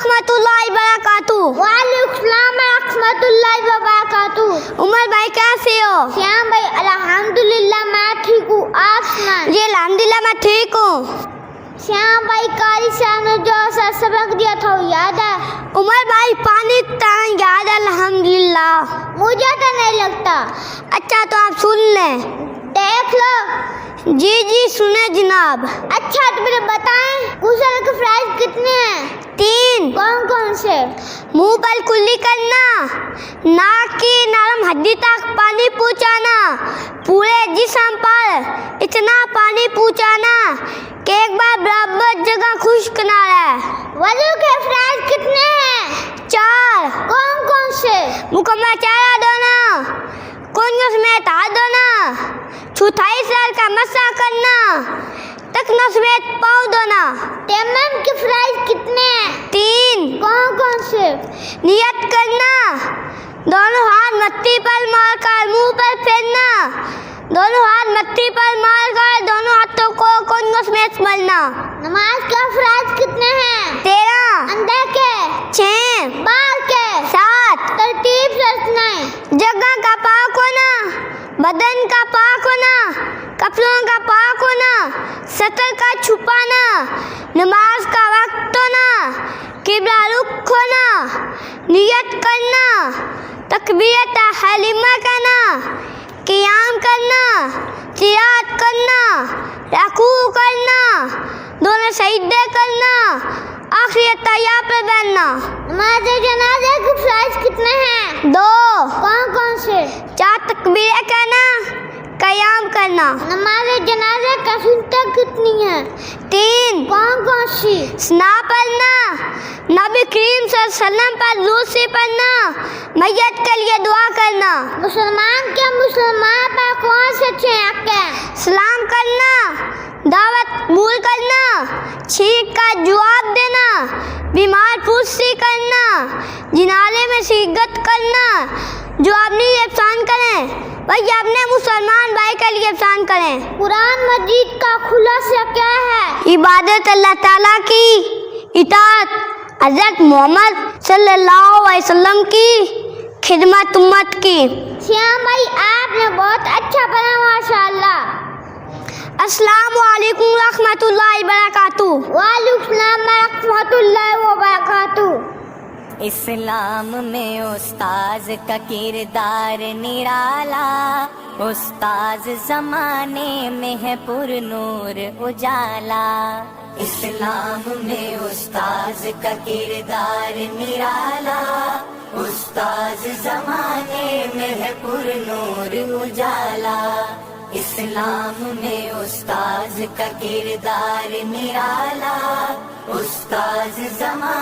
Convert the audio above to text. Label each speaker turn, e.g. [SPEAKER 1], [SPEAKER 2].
[SPEAKER 1] रहमतुल्लाहि वबरकातुहू।
[SPEAKER 2] वालेकुम सलाम रहमतुल्लाहि वबरकातुहू।
[SPEAKER 1] उमर भाई कैसे हो?
[SPEAKER 2] श्याम भाई अल्हम्दुलिल्लाह मैं ठीक हूँ, आप सुनाएं?
[SPEAKER 1] जी अल्हम्दुलिल्लाह मैं ठीक हूँ।
[SPEAKER 2] श्याम भाई कारी साहब ने जो सबक दिया था वो याद है?
[SPEAKER 1] उमर भाई पानी तरह याद है अल्हम्दुलिल्लाह।
[SPEAKER 2] मुझे तो नहीं लगता।
[SPEAKER 1] अच्छा तो आप सुन लें।
[SPEAKER 2] देख लो।
[SPEAKER 1] जी जी सुने जनाब।
[SPEAKER 2] अच्छा तो मुझे बताएं गुसल के प्राइस कितने हैं?
[SPEAKER 1] 3।
[SPEAKER 2] कौन कौन से?
[SPEAKER 1] मुंह पर कुल्ली करना, नाक की नरम हड्डी तक पानी पहुँचाना, पूरे जिस्म पर इतना पानी पहुँचाना कि एक बार बराबर जगह खुश्क ना रहे।
[SPEAKER 2] वजू के प्राइस कितने हैं?
[SPEAKER 1] 4।
[SPEAKER 2] कौन कौन से?
[SPEAKER 1] मुकम्मल चेहरा धोना, कोनियों समेत हाथ धोना, चौथाई सर का मसा करना, टखनों समेत पाँव धोना।
[SPEAKER 2] तयम्मुम के प्राइस कितने हैं?
[SPEAKER 1] 3।
[SPEAKER 2] कौन कौन से?
[SPEAKER 1] नियत करना, दोनों हाथ मत्ती पर मारकर मुंह पर फेरना, दोनों हाथ मत्ती पर मारकर दोनों हाथों को कोनियों समेत मलना।
[SPEAKER 2] नमाज का प्राइस कितने हैं?
[SPEAKER 1] 13।
[SPEAKER 2] अंदर के?
[SPEAKER 1] 6।
[SPEAKER 2] बाहर के?
[SPEAKER 1] 7।
[SPEAKER 2] तरतीब से सुनाएं।
[SPEAKER 1] जगह का पाक होना, बदन का पाक होना, कपड़ों का पाक होना, सतर का छुपाना, नमाज का वक्त होना, किबला रुख होना, नियत करना, तकबीरत हलीमा करना, क़ियाम करना, तिलावत करना, रुकू करना, दोनों सजदे करना, आखिरी तैया पर बैठना।
[SPEAKER 2] नमाज जनाजे के प्राइस कितने हैं?
[SPEAKER 1] 2।
[SPEAKER 2] कौन कौन से?
[SPEAKER 1] 4 तकबीरें कहना, क़याम करना।
[SPEAKER 2] नमाज जनाजे का सुन्नत कितनी है?
[SPEAKER 1] 3।
[SPEAKER 2] कौन कौन सी?
[SPEAKER 1] सना पढ़ना, नबी करीम सल्लल्लाहु अलैहि वसल्लम पर दुरूद से पढ़ना, मैयत के लिए दुआ करना।
[SPEAKER 2] मुसलमान के मुसलमान पर कौन से अच्छे हक हैं?
[SPEAKER 1] सलाम करना, दावत कबूल करना, छींक का जवाब देना, बीमार पुष्टि करना, जिनाले में शिरकत करना, जो अपनी एहसान करें वही अपने मुसलमान भाई के लिए एहसान करें।
[SPEAKER 2] कुरान मजीद का खुलासा क्या है?
[SPEAKER 1] इबादत अल्लाह ताला की, इताअत हज़रत मोहम्मद सल्लल्लाहु अलैहि वसल्लम की, खिदमत उम्मत की।
[SPEAKER 2] श्याम भाई आपने बहुत अच्छा पढ़ा माशाअल्लाह।
[SPEAKER 1] अस्सलामु अलैकुम रहमतुल्लाहि वबरकातुहू।
[SPEAKER 2] वालेकुम सलाम रहमतुल्लाहि वबरकातुहू।
[SPEAKER 3] इस्लाम में उस्ताज का किरदार निराला, उस्ताज जमाने में है पुरनूर उजाला। इस्लाम में उस्ताज का किरदार निराला, उस्ताज जमाने में है पुरनूर उजाला। इस्लाम में उस्ताज का किरदार निराला, उस्ताज जमाने